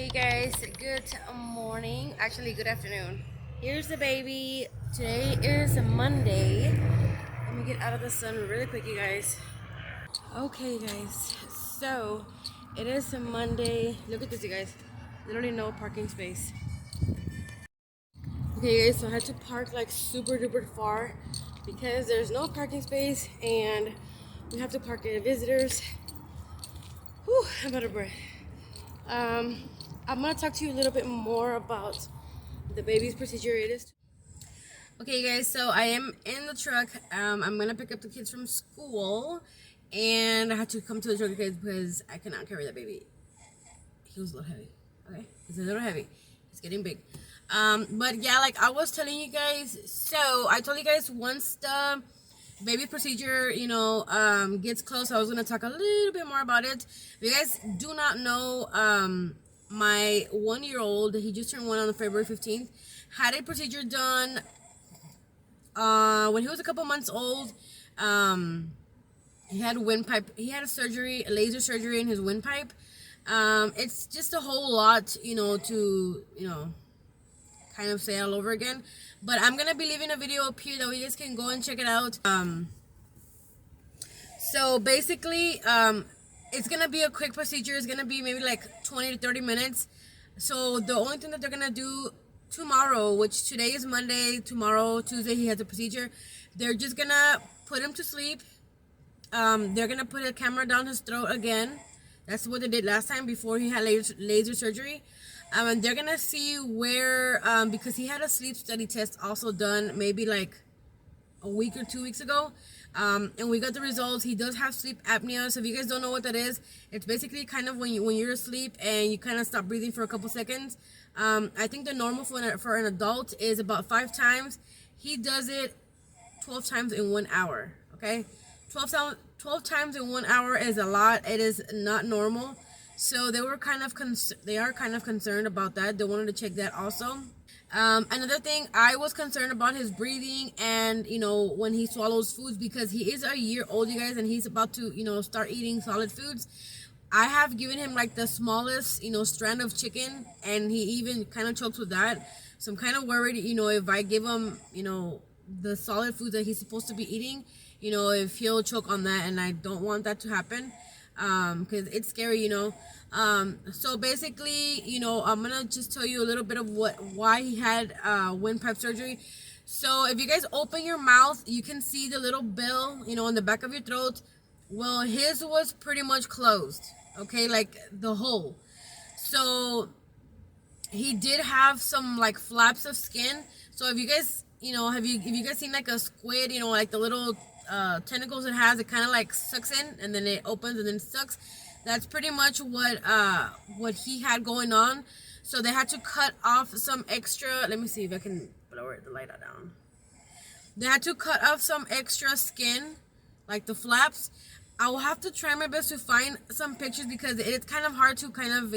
Hey guys, good morning. Actually, good afternoon. Here's the baby. Today is Monday. Let me get out of the sun really quick, you guys. Okay, guys. So it is a Monday. Look at this, you guys. Literally no parking space. Okay, guys. So I had to park like super duper far because there's no parking space, and we have to park at visitors. Whew, I'm out of breath. I'm gonna talk to you a little bit more about the baby's procedure. It is okay, guys. So I am in the truck. I'm gonna pick up the kids from school, and I had to come to the truck because I cannot carry that baby. He was a little heavy. Okay, he's a little heavy. He's getting big. But yeah, like I was telling you guys. So I told you guys once the baby procedure, gets close, I was gonna talk a little bit more about it. If you guys do not know, my 1-year-old, he just turned 1 on February 15th, had a procedure done when he was a couple months old. He had windpipe. He had a laser surgery in his windpipe. It's just a whole lot, to kind of say all over again. But I'm gonna be leaving a video up here that you guys can go and check it out. So basically, it's gonna be a quick procedure. It's gonna be maybe like 20 to 30 minutes. So the only thing that they're gonna do tomorrow, which today is Monday, tomorrow, Tuesday, he has a procedure. They're just gonna put him to sleep. They're gonna put a camera down his throat again. That's what they did last time before he had laser surgery. And they're gonna see where, because he had a sleep study test also done maybe like a week or 2 weeks ago. And we got the results. He does have sleep apnea. So if you guys don't know what that is, it's basically kind of when you're asleep and you kind of stop breathing for a couple seconds. I think the normal for an adult is about 5 times. He does it 12 times in 1 hour. Okay, 12 times in 1 hour is a lot. It is not normal. So they are kind of concerned about that. They wanted to check that also. Another thing, I was concerned about his breathing and, when he swallows foods, because he is a year old, you guys, and he's about to, start eating solid foods. I have given him like the smallest, strand of chicken, and he even kind of chokes with that. So I'm kind of worried, if I give him, the solid foods that he's supposed to be eating, if he'll choke on that, and I don't want that to happen. Because it's scary, so basically, I'm gonna just tell you a little bit of why he had windpipe surgery. So if you guys open your mouth, you can see the little bill, in the back of your throat. Well, his was pretty much closed, okay, like the hole. So he did have some like flaps of skin. So if you guys, have you guys seen like a squid, like the little tentacles it has, it kind of like sucks in and then it opens and then sucks. That's pretty much what he had going on. So they had to cut off some extra. Let me see if I can lower the light down. They had to cut off some extra skin, like the flaps. I will have to try my best to find some pictures because it's kind of hard to kind of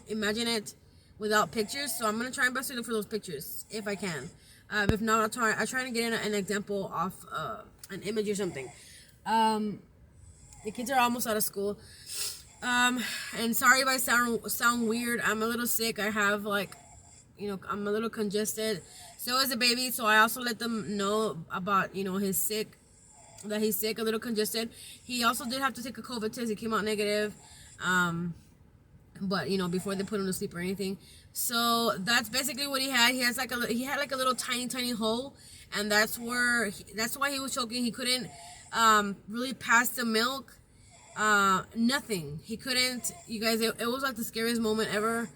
imagine it without pictures. So I'm gonna try my best to look for those pictures if I can. If not, I'll try to get an example off an image or something. The kids are almost out of school. And sorry if I sound weird. I'm a little sick. I have I'm a little congested. So is the baby. So I also let them know about, he's sick, a little congested. He also did have to take a COVID test. It came out negative. But before they put him to sleep or anything. So that's basically what he had. He had like a little tiny hole, and that's why he was choking. He couldn't really pass the milk. Nothing. He couldn't. You guys, it was like the scariest moment ever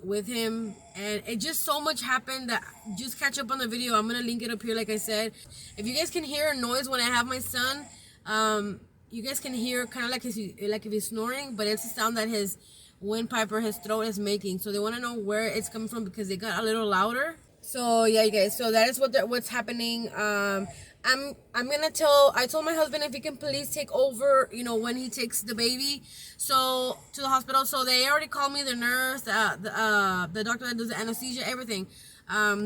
with him, and it just so much happened that just catch up on the video. I'm gonna link it up here, like I said. If you guys can hear a noise when I have my son, you guys can hear kind of like if he's snoring, but it's a sound that his windpipe or his throat is making. So they want to know where it's coming from because they got a little louder. So yeah, you guys, so that is what's happening. I told my husband if he can please take over, when he takes the baby to the hospital. So they already called me, the nurse, the doctor that does the anesthesia, everything,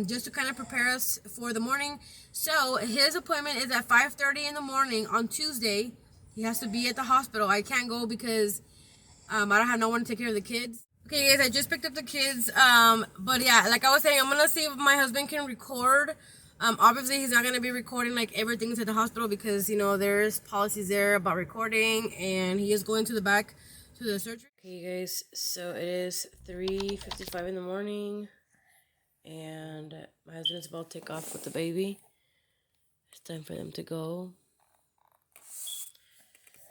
just to kind of prepare us for the morning. So his appointment is at 5:30 in the morning on Tuesday. He has to be at the hospital. I can't go because I don't have no one to take care of the kids. Okay, guys, I just picked up the kids. But yeah, like I was saying, I'm gonna see if my husband can record. Obviously, he's not gonna be recording like everything's at the hospital because you know there's policies there about recording, and he is going to the back to the surgery. Okay, guys, so it is 3:55 in the morning, and my husband's about to take off with the baby. It's time for them to go.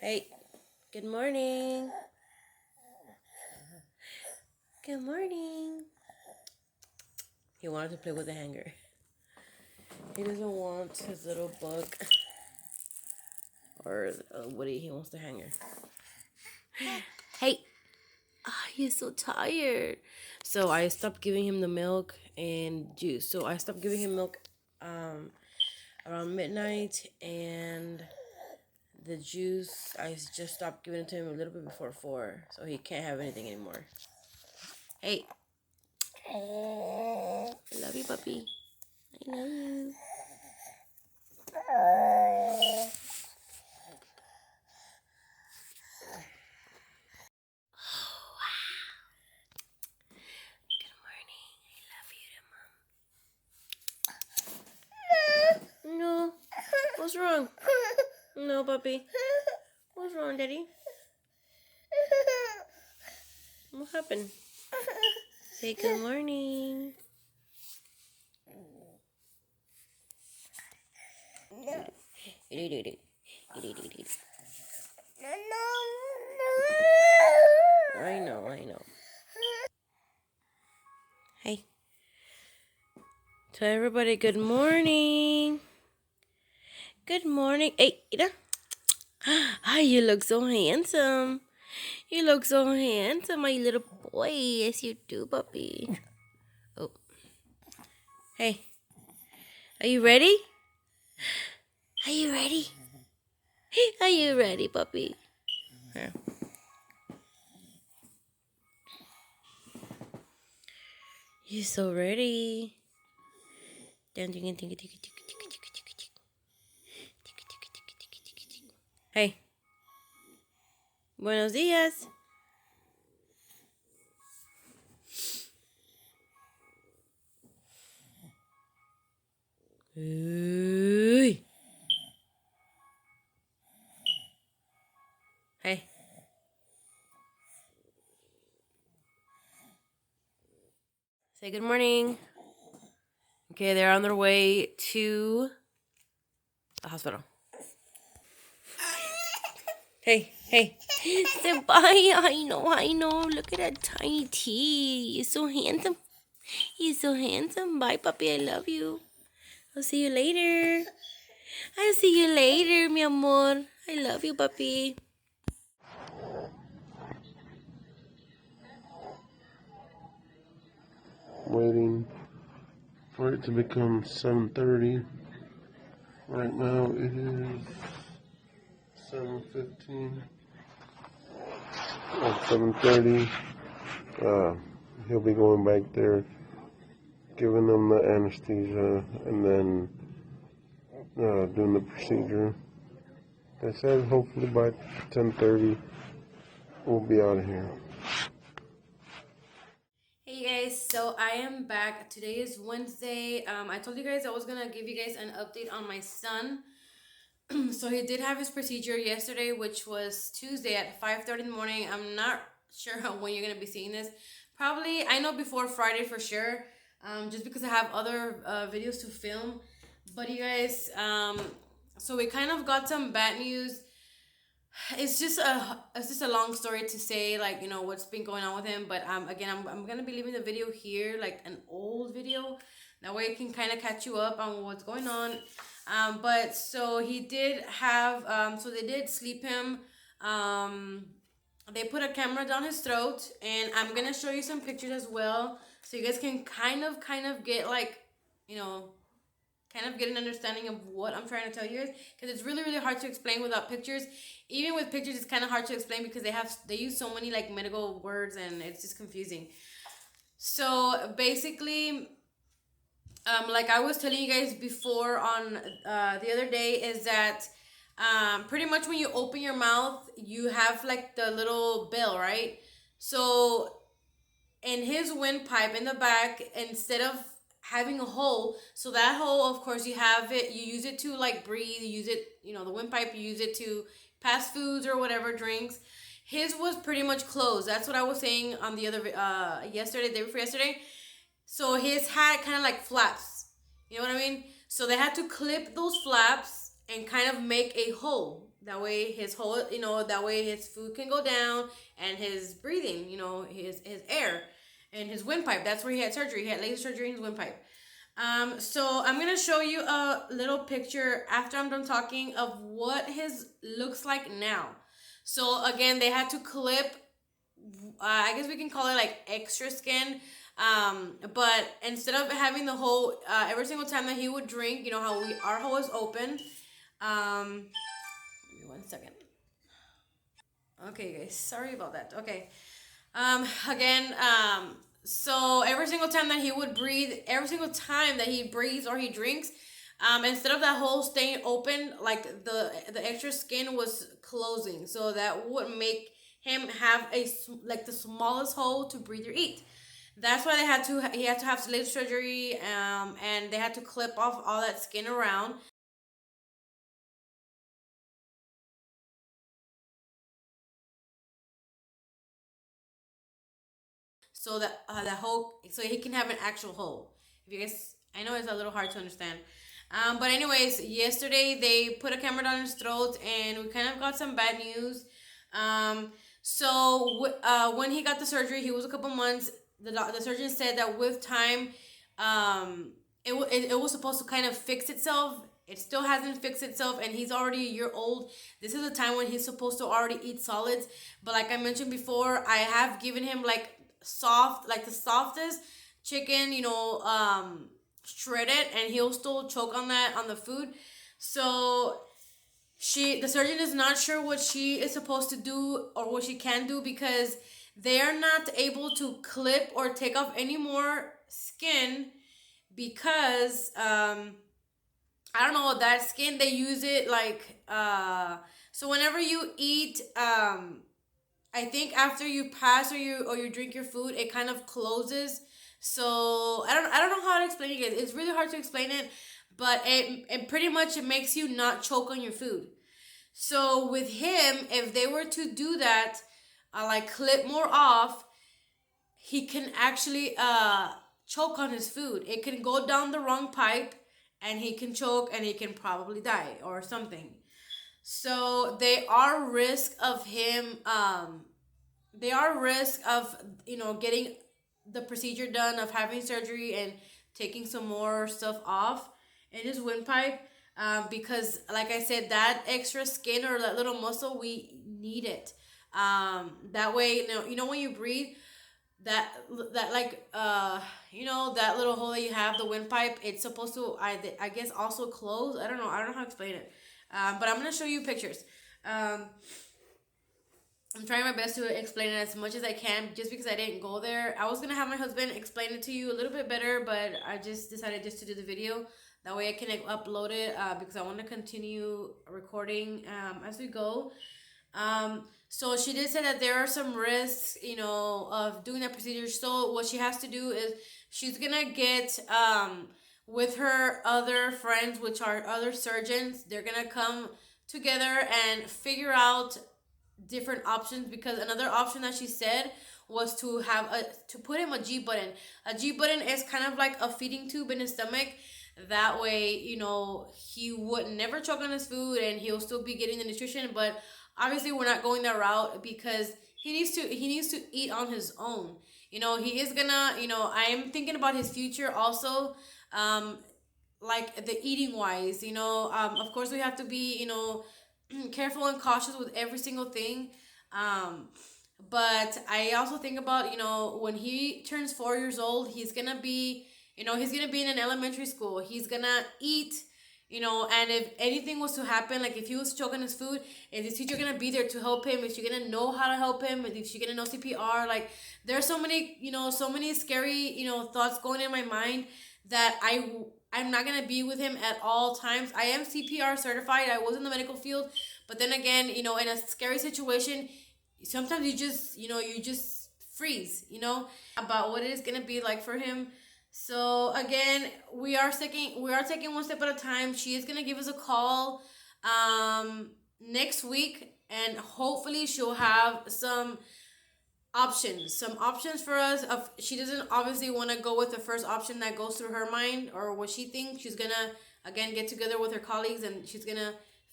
Hey, good morning. Good morning. He wanted to play with the hanger. He doesn't want his little book or Woody. He wants the hanger. Hey, he's so tired. So I stopped giving him the milk and juice. So I stopped giving him milk around midnight, and the juice I just stopped giving it to him a little bit before 4. So he can't have anything anymore. Hey. I love you, puppy. I love you. Good morning. I love you, Mom. No. What's wrong? No, puppy. What's wrong, Daddy? What happened? Say good morning. I know. Hey. Tell everybody good morning. Good morning. Hey, Ida. Ah, you look so handsome. You look so handsome, my little boy. Yes, you do, puppy. Oh. Hey. Are you ready? Are you ready? Are you ready, puppy? Here. You're so ready. Hey. Buenos días. Hey. Hey. Say good morning. Okay, they're on their way to the hospital. Hey. Say bye. I know. Look at that tiny teeth. You're so handsome. Bye, puppy. I love you. I'll see you later. Mi amor. I love you, puppy. Waiting for it to become 7:30. Right now it is 7:15. At 7:30, he'll be going back there, giving them the anesthesia, and then doing the procedure. They said hopefully by 10:30 we'll be out of here. Hey guys, so I am back. Today is Wednesday. I told you guys I was gonna give you guys an update on my son. So he did have his procedure yesterday, which was Tuesday at 5:30 in the morning. I'm not sure when you're gonna be seeing this. Probably, I know before Friday for sure. Just because I have other videos to film. But you guys, so we kind of got some bad news. It's just a long story to say, like, you know, what's been going on with him. But again, I'm gonna be leaving the video here, like an old video, that way it can kind of catch you up on what's going on. But so he did have so they did sleep him. They put a camera down his throat, and I'm gonna show you some pictures as well, so you guys can kind of get, like, you know, kind of get an understanding of what I'm trying to tell you guys, because it's really hard to explain without pictures. Even with pictures, it's kind of hard to explain because they use so many like medical words, and it's just confusing. So basically, like I was telling you guys before on the other day, is that pretty much when you open your mouth, you have like the little bell, right? So in his windpipe in the back, instead of having a hole, so that hole, of course, you have it, you use it to like breathe, you use it, the windpipe, you use it to pass foods or whatever, drinks. His was pretty much closed. That's what I was saying on the other yesterday, day before yesterday. So his had kind of like flaps. You know what I mean? So they had to clip those flaps and kind of make a hole. That way his hole, that way his food can go down and his breathing, his air and his windpipe. That's where he had surgery. He had laser surgery in his windpipe. So I'm gonna show you a little picture after I'm done talking of what his looks like now. So again, they had to clip. I guess we can call it like extra skin. But instead of having the hole, every single time that he would drink, how our hole is open. Give me 1 second. Okay, guys, sorry about that. Okay. Again, so every single time that he would breathe, every single time that he breathes or he drinks, instead of that hole staying open, like the extra skin was closing, so that would make him have the smallest hole to breathe or eat. That's why he had to have laser surgery, and they had to clip off all that skin around. So that so he can have an actual hole. If you guys, I know it's a little hard to understand. But anyways, yesterday they put a camera down his throat, and we kind of got some bad news. When he got the surgery, he was a couple months. The surgeon said that with time, it was supposed to kind of fix itself. It still hasn't fixed itself, and he's already a year old. This is a time when he's supposed to already eat solids. But like I mentioned before, I have given him like the softest chicken, shredded, and he'll still choke on the food. So the surgeon is not sure what she is supposed to do or what she can do, because they are not able to clip or take off any more skin, because I don't know, that skin, they use it like so whenever you eat, I think after you pass or you drink your food, it kind of closes. So I don't know how to explain it. It's really hard to explain it, but it pretty much, it makes you not choke on your food. So with him, if they were to do that, like clip more off, he can actually choke on his food. It can go down the wrong pipe, and he can choke, and he can probably die or something. So they are risk of getting the procedure done, of having surgery and taking some more stuff off in his windpipe, because like I said, that extra skin or that little muscle, we need it. That way, when you breathe, that like that little hole that you have, the windpipe, it's supposed to, I guess, also close. I don't know how to explain it. But I'm gonna show you pictures. I'm trying my best to explain it as much as I can, just because I didn't go there. I was gonna have my husband explain it to you a little bit better, but I just decided just to do the video. That way I can upload it, because I want to continue recording as we go. So she did say that there are some risks, of doing that procedure. So what she has to do is she's gonna get with her other friends, which are other surgeons. They're gonna come together and figure out different options, because another option that she said was to put him a G button. A G button is kind of like a feeding tube in his stomach. That way, he would never choke on his food, and he'll still be getting the nutrition. But obviously, we're not going that route, because he needs to eat on his own. He is gonna. I'm thinking about his future also. Like the eating wise. Of course, we have to be careful and cautious with every single thing. But I also think about, when he turns 4 years old, he's gonna be in an elementary school. He's gonna eat, and if anything was to happen, like if he was choking his food, is his teacher gonna be there to help him? Is she gonna know how to help him? Is she gonna know CPR? Like, there's so many scary, thoughts going in my mind, that I'm not gonna be with him at all times. I am CPR certified. I was in the medical field, but then again, in a scary situation, sometimes you just freeze, you know, about what it is gonna be like for him. So again, we are taking one step at a time. She is gonna give us a call next week, and hopefully she'll have some options for us. Of She doesn't obviously want to go with the first option that goes through her mind or what she thinks. She's gonna again get together with her colleagues, and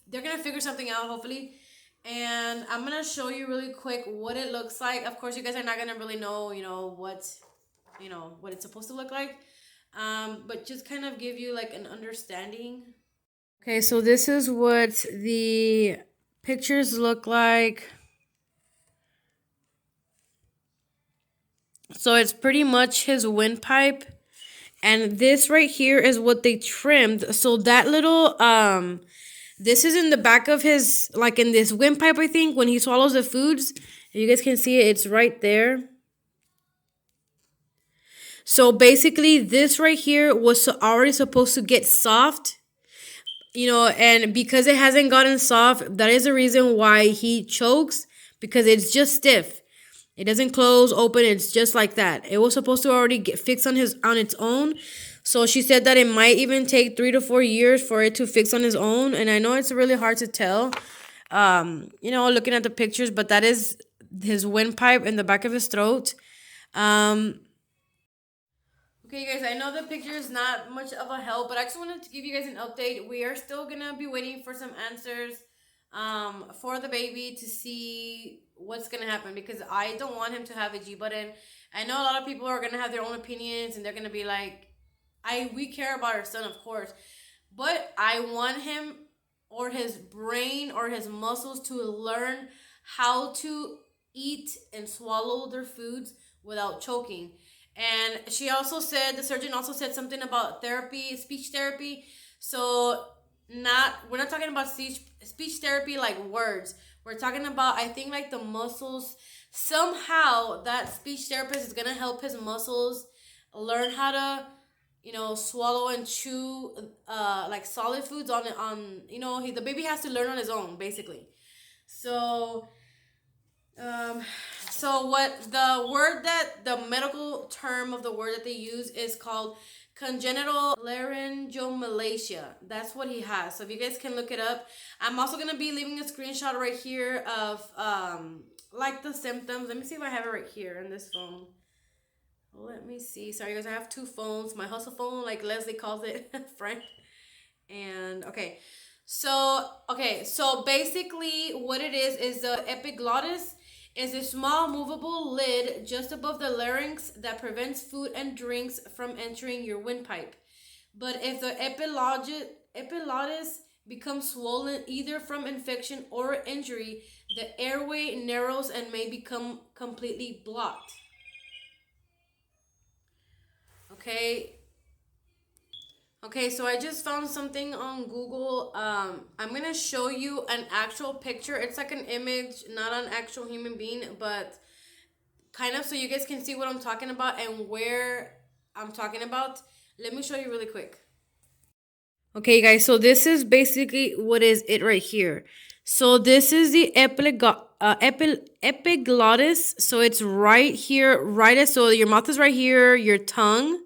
they're gonna figure something out, hopefully. And I'm gonna show you really quick what it looks like. Of course, you guys are not gonna really know, what it's supposed to look like, but just kind of give you like an understanding. Okay, so this is what the pictures look like. So it's pretty much his windpipe. And this right here is what they trimmed. So that little this is in the back of his, like in this windpipe, I think, when he swallows the foods. You guys can see it, it's right there. So basically this right here was already supposed to get soft, and because it hasn't gotten soft, that is the reason why he chokes, because it's just stiff. It doesn't close, open, it's just like that. It was supposed to already get fixed on its own. So she said that it might even take 3 to 4 years for it to fix on its own. And I know it's really hard to tell, looking at the pictures, but that is his windpipe in the back of his throat. Okay, you guys, I know the picture is not much of a help, but I just wanted to give you guys an update. We are still going to be waiting for some answers for the baby to see what's going to happen, because I don't want him to have a G button. I know a lot of people are going to have their own opinions, and they're going to be like, we care about our son, of course, but I want him or his brain or his muscles to learn how to eat and swallow their foods without choking. And the surgeon also said something about therapy, speech therapy. So we're not talking about speech therapy like words. We're talking about, I think, like the muscles. Somehow that speech therapist is going to help his muscles learn how to, swallow and chew like solid foods the baby has to learn on his own, basically. So what the medical term of the word that they use is called congenital laryngomalacia. That's what he has. So if you guys can look it up. I'm also going to be leaving a screenshot right here of like the symptoms. Let me see if I have it right here in this phone. Let me see. Sorry guys, I have two phones. My hustle phone, like Leslie calls it, friend. And so basically what it is the epiglottis is a small movable lid just above the larynx that prevents food and drinks from entering your windpipe. But if the epiglottis becomes swollen either from infection or injury, the airway narrows and may become completely blocked. Okay, so I just found something on Google. I'm gonna show you an actual picture. It's like an image, not an actual human being, but kind of so you guys can see what I'm talking about and where I'm talking about. Let me show you really quick. Okay, guys, so this is basically what is it right here. So this is the epiglottis. So it's right here, so your mouth is right here, your tongue.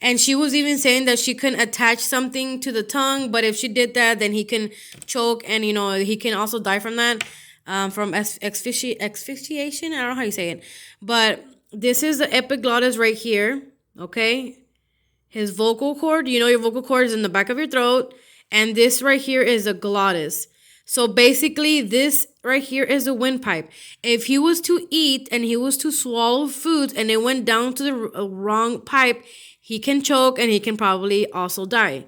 And she was even saying that she couldn't attach something to the tongue, but if she did that, then he can choke, and he can also die from that, from asphyxiation. I don't know how you say it, but this is the epiglottis right here. Okay, his vocal cord. Your vocal cord is in the back of your throat, and this right here is a glottis. So basically, this right here is the windpipe. If he was to eat and he was to swallow foods and it went down to the wrong pipe, he can choke and he can probably also die.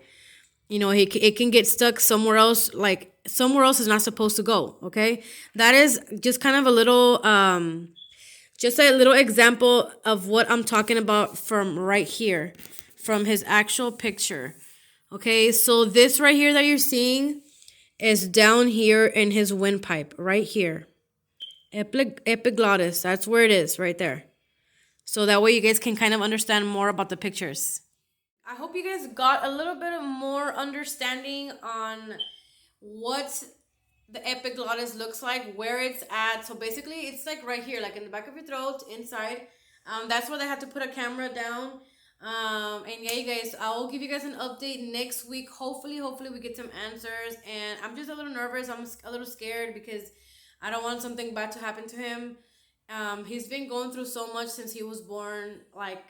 It can get stuck somewhere else, like somewhere else is not supposed to go. Okay, that is just kind of a little, just a little example of what I'm talking about from right here, from his actual picture. Okay, so this right here that you're seeing is down here in his windpipe, right here. Epiglottis, that's where it is, right there. So that way you guys can kind of understand more about the pictures. I hope you guys got a little bit of more understanding on what the epiglottis looks like, where it's at. So basically, it's like right here, like in the back of your throat, inside. That's why they had to put a camera down. And yeah, you guys, I will give you guys an update next week. Hopefully we get some answers. And I'm just a little nervous. I'm a little scared because I don't want something bad to happen to him. He's been going through so much since he was born. Like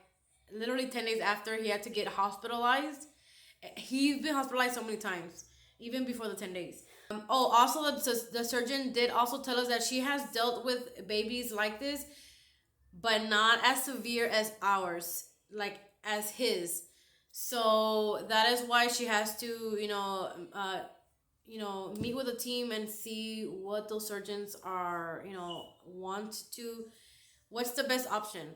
literally 10 days after, he had to get hospitalized. He's been hospitalized so many times, even before the 10 days. Also, the surgeon did also tell us that she has dealt with babies like this, but not as severe as ours, like as his. So that is why she has to, meet with a team and see what those surgeons are, what's the best option.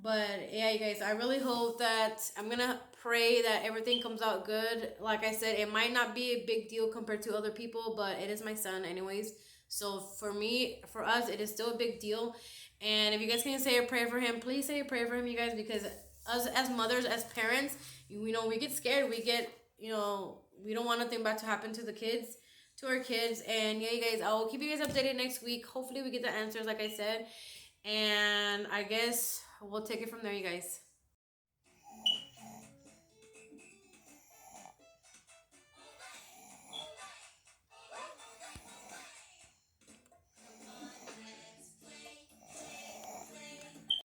But yeah, you guys, I really hope that I'm gonna pray that everything comes out good. Like I said, it might not be a big deal compared to other people, but it is my son anyways. So for us, it is still a big deal. And if you guys can say a prayer for him, please say a prayer for him, you guys, because us as mothers, as parents, we get scared. We get, we don't want nothing bad to happen to our kids. And yeah, you guys, I will keep you guys updated next week. Hopefully we get the answers, like I said. And I guess we'll take it from there, you guys.